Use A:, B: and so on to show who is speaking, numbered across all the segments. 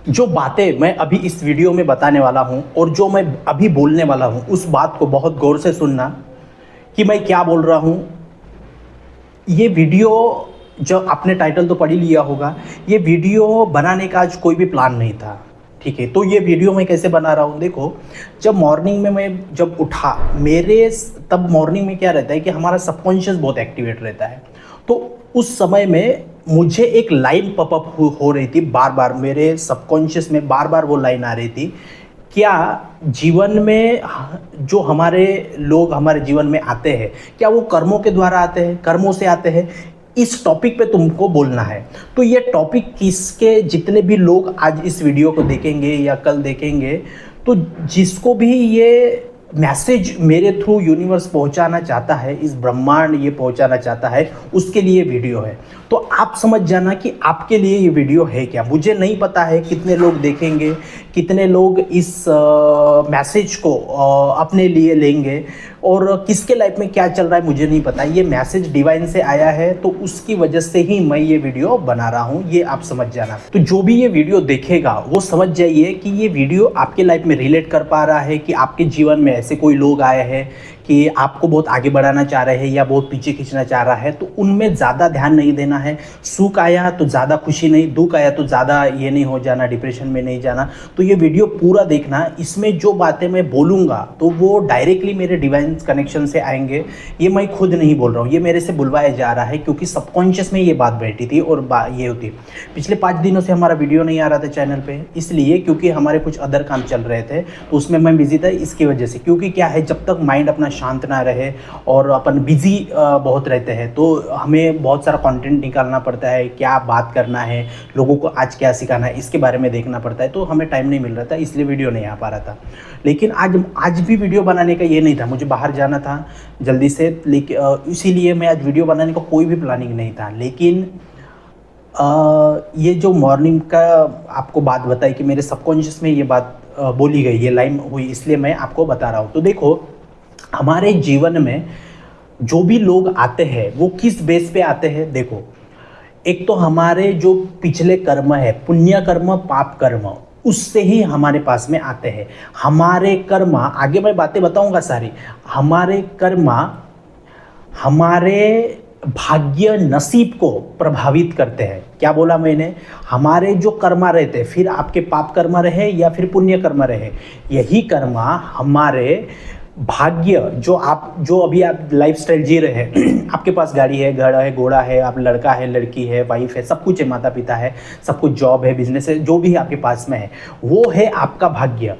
A: जो बातें मैं अभी इस वीडियो में बताने वाला हूँ और जो मैं अभी बोलने वाला हूँ, उस बात को बहुत गौर से सुनना कि मैं क्या बोल रहा हूँ। ये वीडियो, जो आपने टाइटल तो पढ़ ही लिया होगा, ये वीडियो बनाने का आज कोई भी प्लान नहीं था। ठीक है, तो ये वीडियो मैं कैसे बना रहा हूँ, देखो। जब मॉर्निंग में मैं जब उठा, तब मॉर्निंग में क्या रहता है कि हमारा सबकॉन्शियस बहुत एक्टिवेट रहता है। तो उस समय में मुझे एक लाइन पॉपअप हो रही थी, बार बार मेरे सबकॉन्शियस में बार बार वो लाइन आ रही थी। क्या जीवन में जो हमारे लोग हमारे जीवन में आते हैं, क्या वो कर्मों के द्वारा आते हैं, कर्मों से आते हैं? इस टॉपिक पे तुमको बोलना है। तो ये टॉपिक किसके, जितने भी लोग आज इस वीडियो को देखेंगे या कल देखेंगे, तो जिसको भी ये मैसेज मेरे थ्रू यूनिवर्स पहुंचाना चाहता है, इस ब्रह्मांड ये पहुंचाना चाहता है, उसके लिए वीडियो है। तो आप समझ जाना कि आपके लिए ये वीडियो है क्या। मुझे नहीं पता है कितने लोग देखेंगे, कितने लोग इस मैसेज को अपने लिए लेंगे, और किसके लाइफ में क्या चल रहा है मुझे नहीं पता। ये मैसेज डिवाइन से आया है, तो उसकी वजह से ही मैं ये वीडियो बना रहा हूँ, ये आप समझ जाना। तो जो भी ये वीडियो देखेगा वो समझ जाइए कि ये वीडियो आपके लाइफ में रिलेट कर पा रहा है, कि आपके जीवन में ऐसे कोई लोग आए हैं कि आपको बहुत आगे बढ़ाना चाह रहे हैं या बहुत पीछे खींचना चाह रहा है, तो उनमें ज़्यादा ध्यान नहीं देना है। सुख आया तो ज़्यादा खुशी नहीं, दुख आया तो ज़्यादा ये नहीं हो जाना, डिप्रेशन में नहीं जाना। तो ये वीडियो पूरा देखना। इसमें जो बातें मैं बोलूँगा तो वो डायरेक्टली मेरे डिवाइन कनेक्शन से आएंगे। ये मैं खुद नहीं बोल रहा हूँ, ये मेरे से बुलवाया जा रहा है, क्योंकि सबकॉन्शियस में ये बात बैठी थी। और ये होती, पिछले 5 दिनों से हमारा वीडियो नहीं आ रहा था चैनल पे, इसलिए क्योंकि हमारे कुछ अदर काम चल रहे थे, तो उसमें मैं बिजी था इसकी वजह से। क्योंकि क्या है, जब तक माइंड अपना शांत ना रहे और अपन बिजी बहुत रहते हैं, तो हमें बहुत सारा कंटेंट निकालना पड़ता है, क्या बात करना है, लोगों को आज क्या सिखाना है, इसके बारे में देखना पड़ता है। तो हमें टाइम नहीं मिल रहा था, इसलिए वीडियो नहीं आ पा रहा था। लेकिन आज भी वीडियो बनाने का ये नहीं था, मुझे बाहर जाना था जल्दी से, लेकिन इसीलिए मैं आज वीडियो बनाने का कोई भी प्लानिंग नहीं था। लेकिन ये जो मॉर्निंग का आपको बात बताई कि मेरे सबकॉन्शियस में ये बात बोली गई, ये लाइन हुई, इसलिए मैं आपको बता रहा हूँ। तो देखो, हमारे जीवन में जो भी लोग आते हैं वो किस बेस पे आते हैं। देखो, एक तो हमारे जो पिछले कर्म है, पुण्य कर्म, पाप कर्म, उससे ही हमारे पास में आते हैं। हमारे कर्म, आगे मैं बातें बताऊंगा सारी, हमारे कर्म हमारे भाग्य नसीब को प्रभावित करते हैं। क्या बोला मैंने? हमारे जो कर्मा रहते हैं, फिर आपके पाप कर्म रहे या फिर पुण्य कर्म रहे, यही कर्मा हमारे भाग्य, जो अभी आप लाइफस्टाइल जी रहे हैं आपके पास गाड़ी है, घर है, घोड़ा है, आप लड़का है, लड़की है, वाइफ है, सब कुछ है, माता पिता है, सब कुछ, जॉब है, बिजनेस है, जो भी आपके पास में है, वो है आपका भाग्य।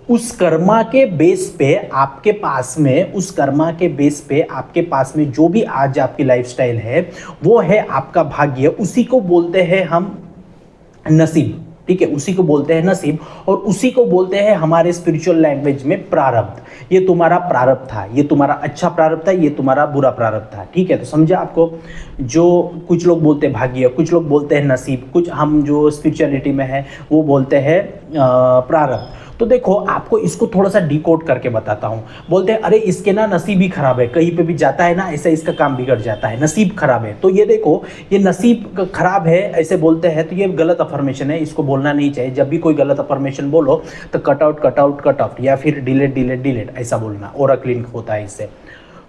A: उस कर्मा के बेस पे आपके पास में, उस कर्मा के बेस पे आपके पास में जो भी आज आपकी लाइफस्टाइल है, वो है आपका भाग्य। उसी को बोलते हैं हम नसीब। ठीक है, उसी को बोलते हैं नसीब, और उसी को बोलते हैं हमारे स्पिरिचुअल लैंग्वेज में प्रारब्ध। ये तुम्हारा प्रारब्ध था, ये तुम्हारा अच्छा प्रारब्ध था, ये तुम्हारा बुरा प्रारब्ध था। ठीक है, तो समझा आपको? जो कुछ लोग बोलते हैं भाग्य, कुछ लोग बोलते हैं नसीब, कुछ हम जो स्पिरिचुअलिटी में है वो बोलते हैं प्रारब्ध। तो देखो, आपको इसको थोड़ा सा डिकोड करके बताता हूँ। बोलते हैं अरे इसके ना नसीब ही खराब है, कहीं पे भी जाता है ना ऐसा इसका काम बिगड़ जाता है, नसीब खराब है। तो ये देखो, ये नसीब खराब है ऐसे बोलते हैं, तो ये गलत अफर्मेशन है, इसको बोलना नहीं चाहिए। जब भी कोई गलत अफर्मेशन बोलो तो cut out cut out cut out, या फिर डिलीट डिलीट डिलीट ऐसा बोलना, ओरेकल लिंक होता है इससे।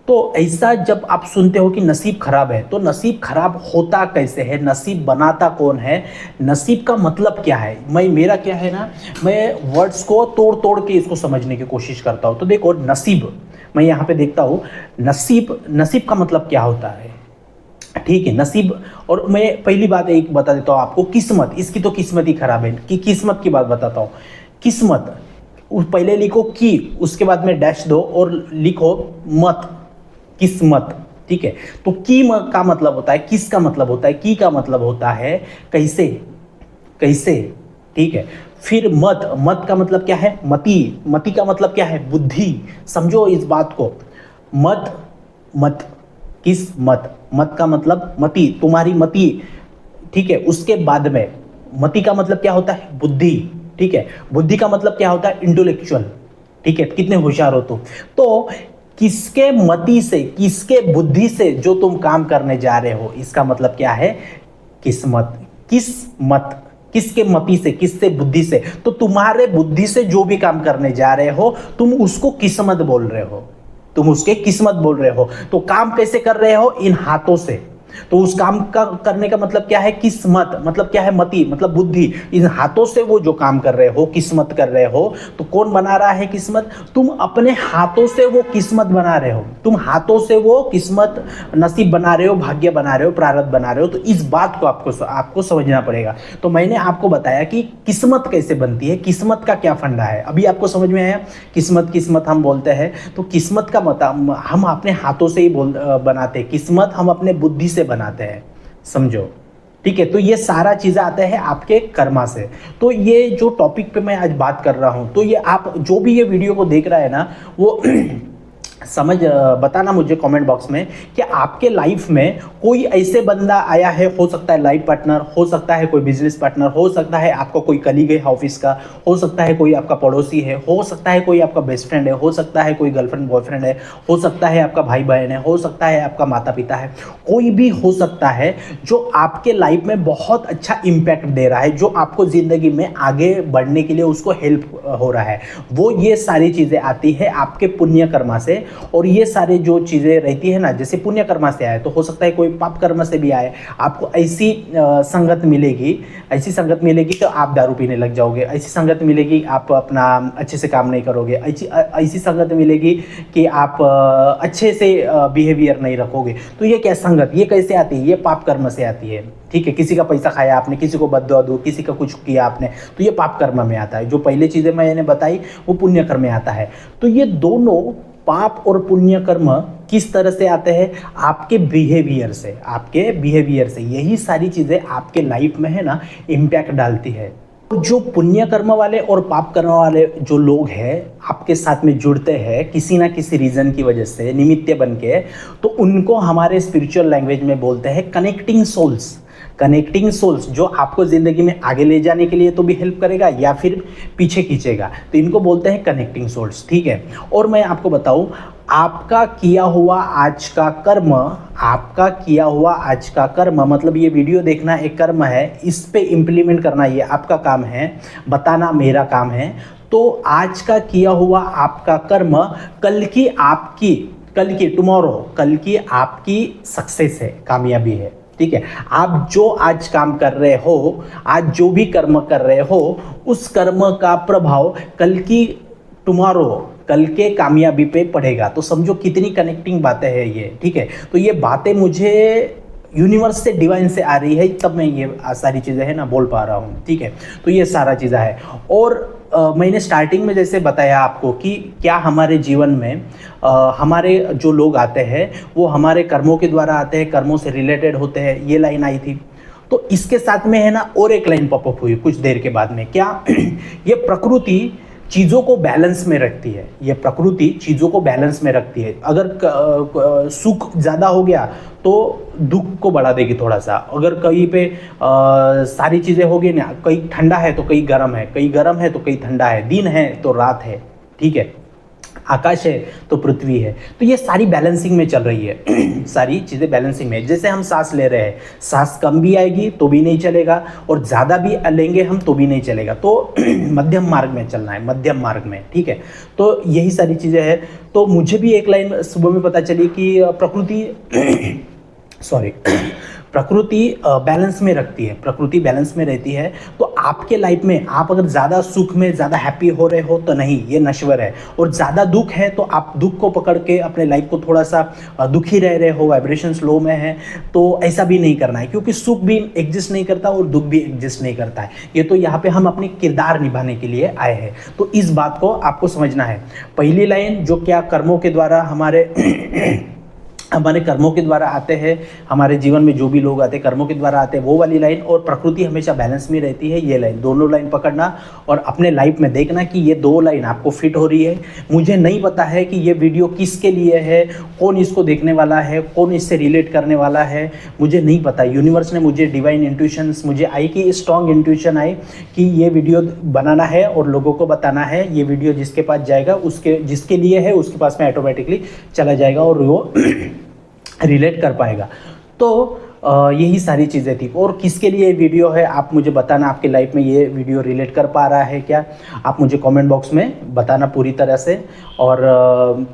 A: तो ऐसा जब आप सुनते हो कि नसीब खराब है, तो नसीब खराब होता कैसे है, नसीब बनाता कौन है, नसीब का मतलब क्या है, मेरा क्या है ना, मैं वर्ड्स को तोड़ तोड़ के इसको समझने की कोशिश करता हूँ। तो देखो, नसीब, मैं यहाँ पे देखता हूँ, नसीब का मतलब क्या होता है। ठीक है, नसीब। और मैं पहली बात एक बता देता हूँ आपको, किस्मत, इसकी तो किस्मत ही खराब है, कि किस्मत की बात बताता हूँ। किस्मत, पहले लिखो की, उसके बाद में डैश दो और लिखो मत, किस्मत। ठीक है, तो की का मतलब होता है, किस का मतलब होता है, की का मतलब होता है कैसे, कैसे। ठीक है, फिर मत का मतलब क्या है, मति का मतलब क्या है, बुद्धि। समझो इस बात को, मत किस मत का मतलब मति, तुम्हारी मति। ठीक है, उसके बाद में मति का मतलब क्या होता है, बुद्धि। ठीक है, बुद्धि का मतलब क्या होता है, इंटेलेक्चुअल। ठीक है, कितने होशियार हो तुम। तो किसके मति से, किसके बुद्धि से जो तुम काम करने जा रहे हो, इसका मतलब क्या है, किस्मत। किस्मत, किसके मति से, किससे बुद्धि से? तो तुम्हारे बुद्धि से जो भी काम करने जा रहे हो तुम उसको किस्मत बोल रहे हो, तुम उसके किस्मत बोल रहे हो। तो काम कैसे कर रहे हो? इन हाथों से। तो उस काम का करने का मतलब क्या है? किस्मत। मतलब क्या है? मति, मतलब बुद्धि। इन हाथों से वो जो काम कर रहे हो, किस्मत कर रहे हो। तो कौन बना रहा है किस्मत? तुम अपने हाथों से वो किस्मत बना रहे हो, तुम हाथों से वो किस्मत, नसीब बना रहे हो, भाग्य बना रहे हो, प्रारब्ध बना रहे हो। तो इस बात को आपको समझना पड़ेगा। तो मैंने आपको बताया कि किस्मत कैसे बनती है, किस्मत का क्या फंडा है। अभी आपको समझ में आया? किस्मत हम बोलते हैं, तो किस्मत का मतलब हम अपने हाथों से ही बनाते हैं। किस्मत हम अपने बुद्धि से बनाते हैं, समझो, ठीक है। तो ये सारा चीज़ें आते हैं आपके कर्मा से। तो ये जो टॉपिक पे मैं आज बात कर रहा हूँ, तो ये आप जो भी ये वीडियो को देख रहा है ना, वो बताना मुझे कमेंट बॉक्स में कि आपके लाइफ में कोई ऐसे बंदा आया है, हो सकता है लाइफ पार्टनर, हो सकता है कोई बिजनेस पार्टनर, हो सकता है आपका कोई कलीग है ऑफिस का, हो सकता है कोई आपका पड़ोसी है, हो सकता है कोई आपका बेस्ट फ्रेंड है, हो सकता है कोई गर्लफ्रेंड बॉयफ्रेंड है, हो सकता है आपका भाई बहन है, हो सकता है आपका माता पिता है, कोई भी हो सकता है जो आपके लाइफ में बहुत अच्छा इम्पैक्ट दे रहा है, जो आपको ज़िंदगी में आगे बढ़ने के लिए उसको हेल्प हो रहा है। वो ये सारी चीज़ें आती है आपके पुण्य कर्मा से। और ये सारे जो चीज़ें रहती है ना, जैसे पुण्य कर्मा से आए, तो हो सकता है कोई पाप कर्म से भी आए। आपको ऐसी संगत मिलेगी, ऐसी संगत मिलेगी तो आप दारू पीने लग जाओगे, ऐसी संगत मिलेगी आप अपना अच्छे से काम नहीं करोगे, ऐसी संगत मिलेगी कि आप अच्छे से बिहेवियर नहीं रखोगे। तो ये क्या संगत, ये कैसे आती है? ये पाप कर्म से आती है, ठीक है। किसी का पैसा खाया आपने, किसी को बद्दुआ दो, किसी का कुछ किया आपने, तो ये पाप कर्म में आता है। जो पहले चीज़ें मैंने बताई वो पुण्य कर्म में आता है। तो ये दोनों पाप और पुण्य कर्म किस तरह से आते हैं? आपके बिहेवियर से, आपके बिहेवियर से। यही सारी चीज़ें आपके लाइफ में है ना इम्पैक्ट डालती है। जो पुण्य कर्म वाले और पाप कर्म वाले जो लोग हैं आपके साथ में जुड़ते हैं किसी ना किसी रीज़न की वजह से, निमित्त बन के, तो उनको हमारे स्पिरिचुअल लैंग्वेज में बोलते हैं कनेक्टिंग सोल्स। कनेक्टिंग सोल्स जो आपको ज़िंदगी में आगे ले जाने के लिए तो भी हेल्प करेगा या फिर पीछे खींचेगा, तो इनको बोलते हैं कनेक्टिंग सोल्स, ठीक है। और मैं आपको बताऊं, आपका किया हुआ आज का कर्म, आपका किया हुआ आज का कर्म, मतलब ये वीडियो देखना एक कर्म है, इस पे इम्प्लीमेंट करना ये आपका काम है, बताना मेरा काम है। तो आज का किया हुआ आपका कर्म कल की टुमारो, कल की आपकी सक्सेस है, कामयाबी है, ठीक है। आप जो आज काम कर रहे हो, आज जो भी कर्म कर रहे हो, उस कर्म का प्रभाव कल की टुमारो, कल के कामयाबी पे पड़ेगा। तो समझो कितनी कनेक्टिंग बातें हैं ये, ठीक है। तो ये बातें मुझे यूनिवर्स से, डिवाइन से आ रही है, तब मैं ये सारी चीज़ें है ना बोल पा रहा हूँ, ठीक है। तो ये सारा चीज़ें है। और मैंने स्टार्टिंग में जैसे बताया आपको कि क्या हमारे जीवन में हमारे जो लोग आते हैं वो हमारे कर्मों के द्वारा आते हैं, कर्मों से रिलेटेड होते हैं, ये लाइन आई थी। तो इसके साथ में है ना और एक लाइन पॉपअप हुई कुछ देर के बाद में, क्या? ये प्रकृति चीज़ों को बैलेंस में रखती है, ये प्रकृति चीज़ों को बैलेंस में रखती है। अगर सुख ज़्यादा हो गया तो दुख को बढ़ा देगी थोड़ा सा। अगर कहीं पे सारी चीज़ें होगी ना, कहीं ठंडा है तो कहीं गर्म है, कहीं गर्म है तो कहीं ठंडा है, दिन है तो रात है, ठीक है, आकाश है तो पृथ्वी है। तो ये सारी बैलेंसिंग में चल रही है। सारी चीज़ें बैलेंसिंग में। जैसे हम सांस ले रहे हैं, सांस कम भी आएगी तो भी नहीं चलेगा, और ज़्यादा भी लेंगे हम तो भी नहीं चलेगा। तो मध्यम मार्ग में चलना है, मध्यम मार्ग में, ठीक है। तो यही सारी चीज़ें हैं। तो मुझे भी एक लाइन सुबह में पता चली कि प्रकृति प्रकृति बैलेंस में रखती है, प्रकृति बैलेंस में रहती है। तो आपके लाइफ में आप अगर ज़्यादा सुख में, ज़्यादा हैप्पी हो रहे हो तो नहीं, ये नश्वर है। और ज़्यादा दुख है तो आप दुख को पकड़ के अपने लाइफ को थोड़ा सा दुखी रह रहे हो, वाइब्रेशंस लो में है, तो ऐसा भी नहीं करना है, क्योंकि सुख भी एग्जिस्ट नहीं करता और दुख भी एग्जिस्ट नहीं करता है। ये तो यहाँ पे हम अपने किरदार निभाने के लिए आए हैं, तो इस बात को आपको समझना है। पहली लाइन जो क्या कर्मों के द्वारा हमारे कर्मों के द्वारा आते हैं, हमारे जीवन में जो भी लोग आते हैं कर्मों के द्वारा आते हैं, वो वाली लाइन, और प्रकृति हमेशा बैलेंस में रहती है, ये लाइन। दोनों लाइन पकड़ना और अपने लाइफ में देखना कि ये दो लाइन आपको फिट हो रही है। मुझे नहीं पता है कि ये वीडियो किसके लिए है, कौन इसको देखने वाला है, कौन इससे रिलेट करने वाला है, मुझे नहीं पता। यूनिवर्स ने मुझे डिवाइन इंट्यूशंस मुझे आई, कि स्ट्रॉन्ग इंट्यूशन आई कि ये वीडियो बनाना है और लोगों को बताना है। ये वीडियो जिसके पास जाएगा, जिसके लिए है उसके पास में ऑटोमेटिकली चला जाएगा और वो रिलेट कर पाएगा। तो यही सारी चीज़ें थी। और किसके लिए ये वीडियो है आप मुझे बताना, आपके लाइफ में ये वीडियो रिलेट कर पा रहा है क्या, आप मुझे कमेंट बॉक्स में बताना पूरी तरह से। और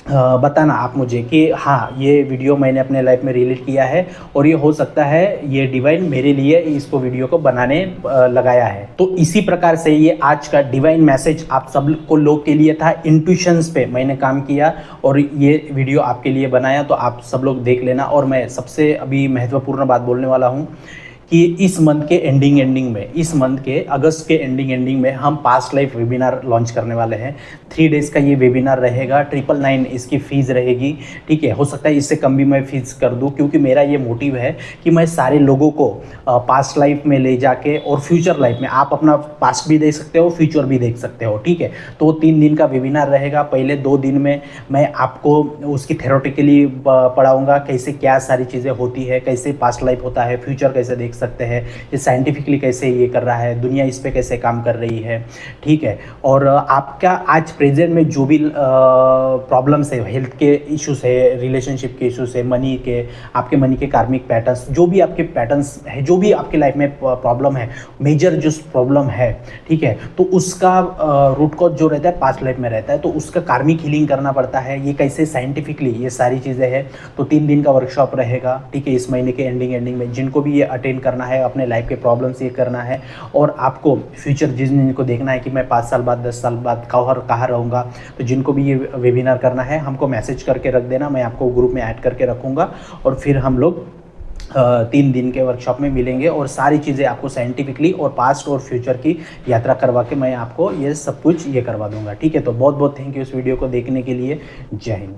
A: बताना आप मुझे कि हाँ ये वीडियो मैंने अपने लाइफ में रिलेट किया है और ये हो सकता है ये डिवाइन मेरे लिए इसको वीडियो को बनाने लगाया है। तो इसी प्रकार से ये आज का डिवाइन मैसेज आप सब को लोग के लिए था। इंट्यूशंस पे मैंने काम किया और ये वीडियो आपके लिए बनाया, तो आप सब लोग देख लेना। और मैं सबसे अभी महत्वपूर्ण बात बोलने वाला हूँ कि इस मंथ के एंडिंग में, इस मंथ के अगस्त के एंडिंग में हम पास्ट लाइफ वेबिनार लॉन्च करने वाले हैं। 3 डेज़ का ये वेबिनार रहेगा, 999 इसकी फ़ीस रहेगी। ठीक है, हो सकता है इससे कम भी मैं फ़ीस कर दूं, क्योंकि मेरा ये मोटिव है कि मैं सारे लोगों को पास्ट लाइफ में ले जाके और फ्यूचर लाइफ में, आप अपना पास्ट भी देख सकते हो, फ्यूचर भी देख सकते हो। ठीक है, तो वो 3 दिन का वेबिनार रहेगा। पहले 2 दिन में मैं आपको उसकी थ्योरेटिकली पढ़ाऊँगा, कैसे क्या सारी चीज़ें होती है, कैसे पास्ट लाइफ होता है, फ्यूचर कैसे देख सकते हैं, ये साइंटिफिकली कैसे ये कर रहा है, दुनिया इस पे कैसे काम कर रही है। ठीक है, और आपका आज प्रेजेंट में जो भी प्रॉब्लम्स है, हेल्थ के इश्यूज है, रिलेशनशिप के इश्यूज है, मनी के, आपके मनी के कार्मिक पैटर्न्स, जो भी आपके पैटर्न्स है, जो भी आपके लाइफ में प्रॉब्लम है, मेजर जो प्रॉब्लम है, ठीक है, तो उसका रूट कॉज जो रहता है पास्ट लाइफ में रहता है, तो उसका कार्मिक हीलिंग करना पड़ता है। ये कैसे साइंटिफिकली ये सारी चीज़ें हैं। तो 3 दिन का वर्कशॉप रहेगा। ठीक है, इस महीने के एंडिंग में जिनको भी ये अटेंड करना है, अपने लाइफ के प्रॉब्लम्स ये करना है और आपको फ्यूचर जिनको देखना है कि मैं 5 साल बाद 10 साल बाद कहाँ रहूँगा, तो जिनको भी ये वेबिनार करना है हमको मैसेज करके रख देना, मैं आपको ग्रुप में ऐड करके रखूँगा और फिर हम लोग 3 दिन के वर्कशॉप में मिलेंगे और सारी चीज़ें आपको साइंटिफिकली और पास्ट और फ्यूचर की यात्रा करवा के मैं आपको ये सब कुछ ये करवा दूंगा। ठीक है, तो बहुत बहुत थैंक यू इस वीडियो को देखने के लिए। जय हिंद।